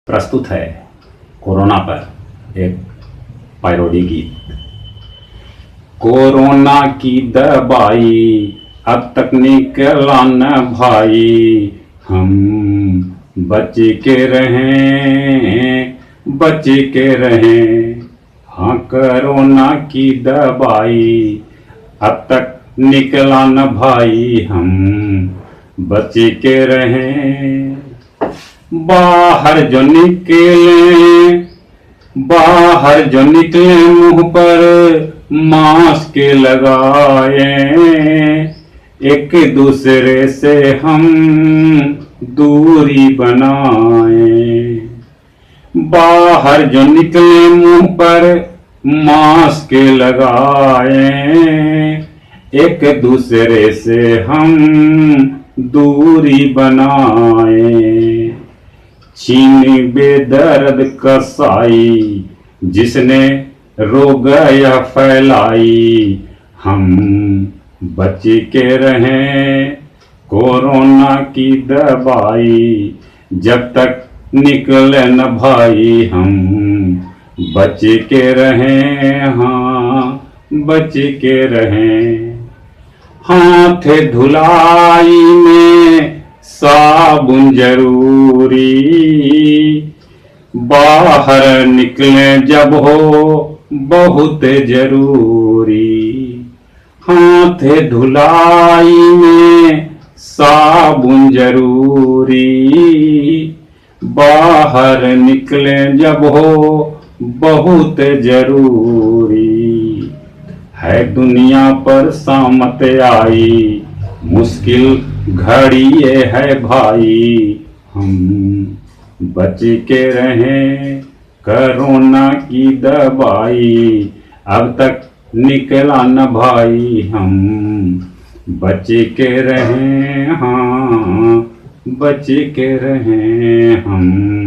प्रस्तुत है कोरोना पर एक पैरोडी गीत। कोरोना की दवाई अब तक निकला न भाई, हम बच के रहें, बच के रहें। हाँ, कोरोना की दवाई अब तक निकला न भाई, हम बच के रहें। बाहर जो निकले मुंह पर मास्क लगाए, एक दूसरे से हम दूरी बनाए। बाहर जो निकले मुंह पर मास्क लगाए, एक दूसरे से हम दूरी बनाए। चीन बेदर्द कसाई जिसने रोग यह फैलाई, हम बच के रहें कोरोना की दवाई जब तक निकले न भाई, हम बच के रहें। हाँ, बच के रहें। हाथ धुलाई में साबुन जरूरी, बाहर निकले जब हो बहुत जरूरी। हाथ धुलाई में साबुन जरूरी, बाहर निकले जब हो बहुत जरूरी। है दुनिया पर सामत आई, मुश्किल घड़ी ये है भाई, हम बच के रहें कोरोना की दवाई अब तक निकला न भाई, हम बच के रहें। हाँ, बच के रहें हम।